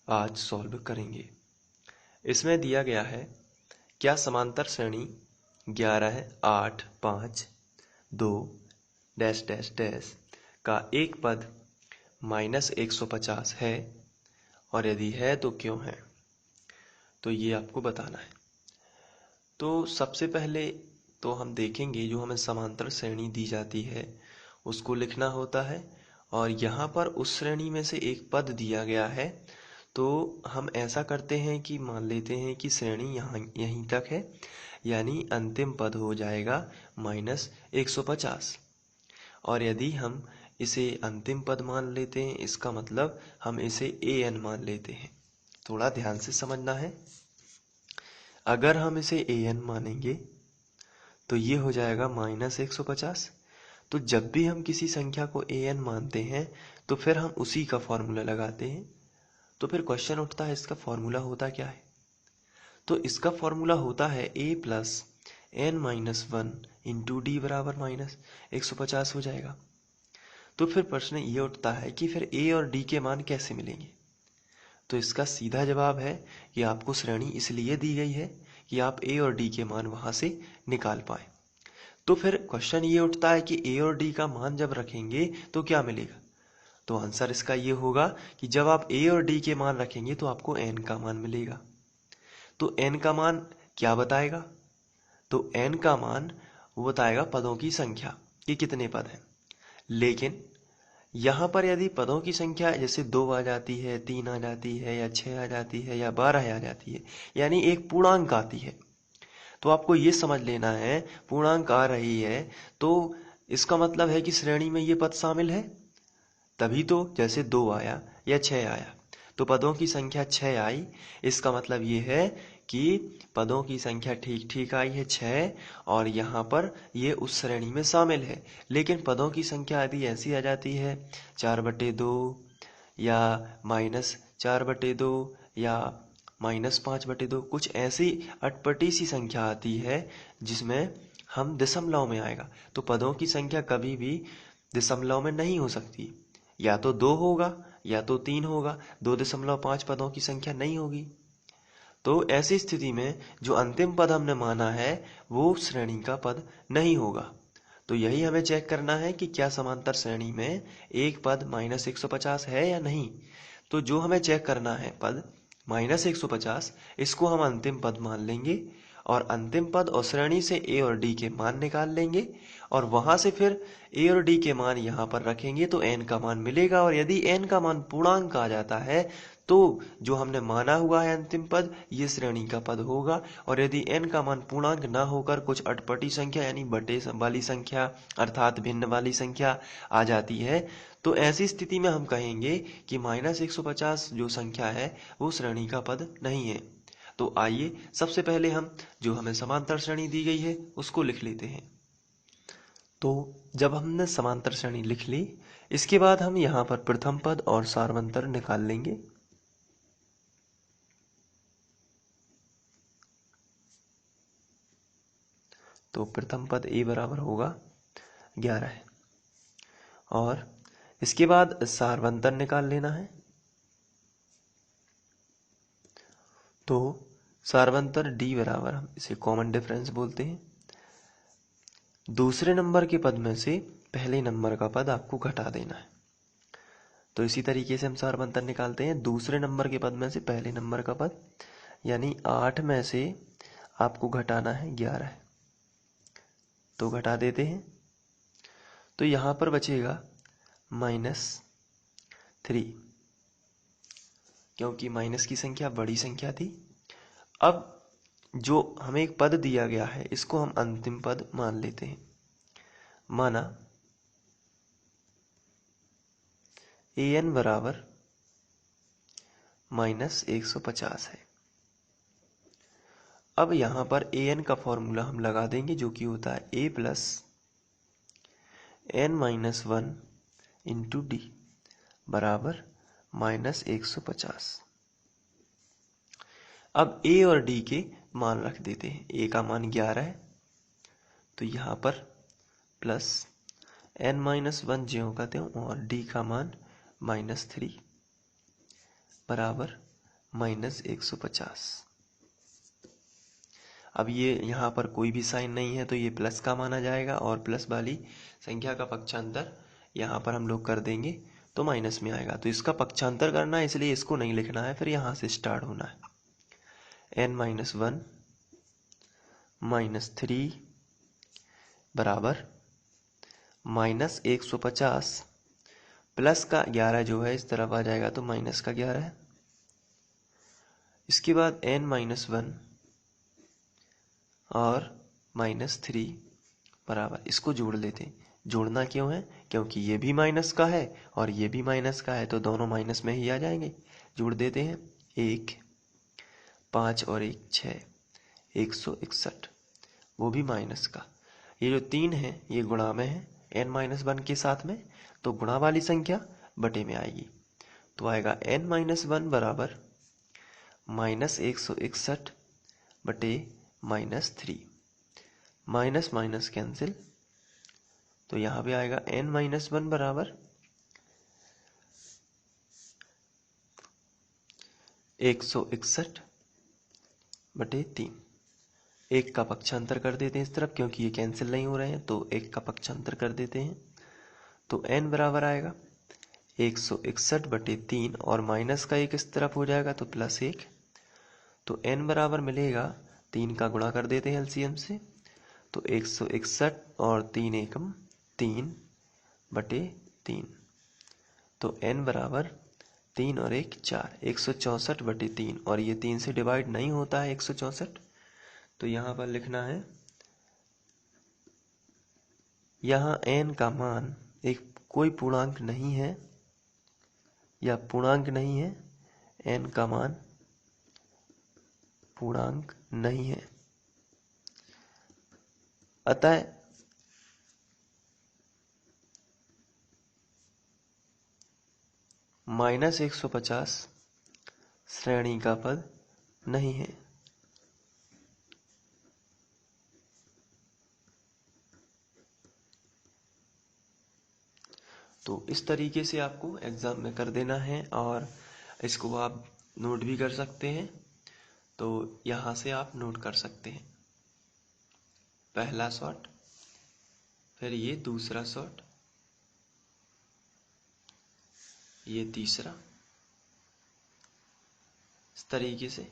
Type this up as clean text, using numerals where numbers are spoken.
आज सॉल्व करेंगे। इसमें दिया गया है क्या समांतर श्रेणी 11, 8, 5, 2 डैश डैश डैश का एक पद -150 है, और यदि है तो क्यों है, तो ये आपको बताना है। तो सबसे पहले तो हम देखेंगे जो हमें समांतर श्रेणी दी जाती है उसको लिखना होता है, और यहाँ पर उस श्रेणी में से एक पद दिया गया है। तो हम ऐसा करते हैं कि मान लेते हैं कि श्रेणी यहाँ यहीं तक है, यानी अंतिम पद हो जाएगा -150। और यदि हम इसे अंतिम पद मान लेते हैं, इसका मतलब हम इसे an मान लेते हैं। थोड़ा ध्यान से समझना है। अगर हम इसे an मानेंगे तो ये हो जाएगा -150। तो जब भी हम किसी संख्या को an मानते हैं तो फिर हम उसी का फॉर्मूला लगाते हैं। तो फिर क्वेश्चन उठता है इसका फॉर्मूला होता क्या है। तो इसका फॉर्मूला होता है a plus n-1 into D बराबर -150 हो जाएगा। तो फिर प्रश्न ये उठता है कि फिर a और d के मान कैसे मिलेंगे। तो इसका सीधा जवाब है कि आपको श्रेणी इसलिए दी गई है कि आप a और d के मान वहां से निकाल पाए। तो फिर क्वेश्चन ये उठता है कि a और d का मान जब रखेंगे तो क्या मिलेगा। तो आंसर इसका ये होगा कि जब आप a और d के मान रखेंगे तो आपको n का मान मिलेगा। तो n का मान क्या बताएगा, तो n का मान वो बताएगा पदों की संख्या कि कितने पद हैं। लेकिन यहाँ पर यदि पदों की संख्या जैसे 2 आ जाती है, 3 आ जाती है, या 6 आ जाती है, या 12 आ जाती है, यानी एक पूर्णांक आती है, तो आपको ये समझ लेना है पूर्णांक आ रही है तो इसका मतलब है कि श्रेणी में ये पद शामिल है। तभी तो जैसे 2 आया या 6 आया तो पदों की संख्या 6 आई। इसका मतलब ये है कि पदों की संख्या ठीक ठीक आई है 6, और यहाँ पर ये उस श्रेणी में शामिल है। लेकिन पदों की संख्या यदि ऐसी आ जाती है 4/2 या -4/2 या -5/2, कुछ ऐसी अटपटी सी संख्या आती है जिसमें हम दशमलव में आएगा, तो पदों की संख्या कभी भी दशमलव में नहीं हो सकती। या तो 2 होगा या तो 3 होगा, 2.5 पदों की संख्या नहीं होगी। तो ऐसी स्थिति में जो अंतिम पद हमने माना है वो श्रेणी का पद नहीं होगा। तो यही हमें चेक करना है कि क्या समांतर श्रेणी में एक पद -150 है या नहीं। तो जो हमें चेक करना है पद -150, इसको हम अंतिम पद मान लेंगे, और अंतिम पद और श्रेणी से a और d के मान निकाल लेंगे, और वहां से फिर a और d के मान यहाँ पर रखेंगे तो n का मान मिलेगा। और यदि n का मान पूर्णांक आ जाता है तो जो हमने माना हुआ है अंतिम पद ये श्रेणी का पद होगा। और यदि n का मान पूर्णांक ना होकर कुछ अटपटी संख्या यानी बटे वाली संख्या अर्थात भिन्न वाली संख्या आ जाती है, तो ऐसी स्थिति में हम कहेंगे कि -150 जो संख्या है वो श्रेणी का पद नहीं है। तो आइए सबसे पहले हम जो हमें समांतर श्रेणी दी गई है उसको लिख लेते हैं। तो जब हमने समांतर श्रेणी लिख ली, इसके बाद हम यहाँ पर प्रथम पद और सार्वंतर निकाल लेंगे। तो प्रथम पद a बराबर होगा 11 है, और इसके बाद सार्वंतर निकाल लेना है। तो सार्वंतर d बराबर, हम इसे कॉमन डिफरेंस बोलते हैं, दूसरे नंबर के पद में से पहले नंबर का पद आपको घटा देना है। तो इसी तरीके से हम सार्वंतर निकालते हैं, दूसरे नंबर के पद में से पहले नंबर का पद, यानी 8 में से आपको घटाना है 11, तो घटा देते हैं। तो यहाँ पर बचेगा -3, क्योंकि माइनस की संख्या बड़ी संख्या थी। अब जो हमें एक पद दिया गया है इसको हम अंतिम पद मान लेते हैं। माना an बराबर -150 है। अब यहाँ पर an का फॉर्मूला हम लगा देंगे जो कि होता है a plus n-1 into D बराबर -150। अब a और d के मान रख देते हैं। a का मान 11 है, तो यहाँ पर प्लस n-1 ज्यों का त्यों, और d का मान -3 बराबर माइनस 150। अब ये यहाँ पर कोई भी साइन नहीं है तो ये प्लस का माना जाएगा, और प्लस वाली संख्या का पक्षांतर यहाँ पर हम लोग कर देंगे तो माइनस में आएगा। तो इसका पक्षांतर करना है, इसलिए इसको नहीं लिखना है, फिर यहाँ से स्टार्ट होना है। n-1 -3 बराबर माइनस 150 प्लस का 11 जो है इस तरफ आ जाएगा तो माइनस का 11 है। इसके बाद n-1 और -3 बराबर, इसको जोड़ लेते हैं। जोड़ना क्यों है? क्योंकि ये भी माइनस का है और ये भी माइनस का है, तो दोनों माइनस में ही आ जाएंगे। जोड़ देते हैं। 1 5 और 1 6, 161, वो भी माइनस का। ये जो 3 है ये गुणा में है n-1 के साथ में, तो गुणा वाली संख्या बटे में आएगी। तो आएगा n-1 बराबर -161 बटे -3। माइनस माइनस कैंसिल, तो यहाँ पे आएगा n-1 बराबर 161 बटे 3। एक का पक्षांतर कर देते हैं इस तरफ, क्योंकि ये कैंसिल नहीं हो रहे हैं, तो एक का पक्षांतर कर देते हैं। तो n बराबर आएगा 161 बटे 3, और माइनस का एक इस तरफ हो जाएगा तो +1। तो n बराबर मिलेगा, 3 का गुणा कर देते हैं एलसीएम से, तो 161 और 3 एकम 3 बटे 3। तो n बराबर 3 और 1 4, 164 बटे 3, और ये 3 से डिवाइड नहीं होता है 164, तो यहाँ पर लिखना है, यहाँ n का मान एक कोई पूर्णांक नहीं है या पूर्णांक नहीं है, n का मान पूर्णांक नहीं है, अतः -150 श्रेणी का पद नहीं है। तो इस तरीके से आपको एग्जाम में कर देना है, और इसको आप नोट भी कर सकते हैं। तो यहाँ से आप नोट कर सकते हैं, पहला शॉट, फिर ये दूसरा शॉट, ये तीसरा, इस तरीके से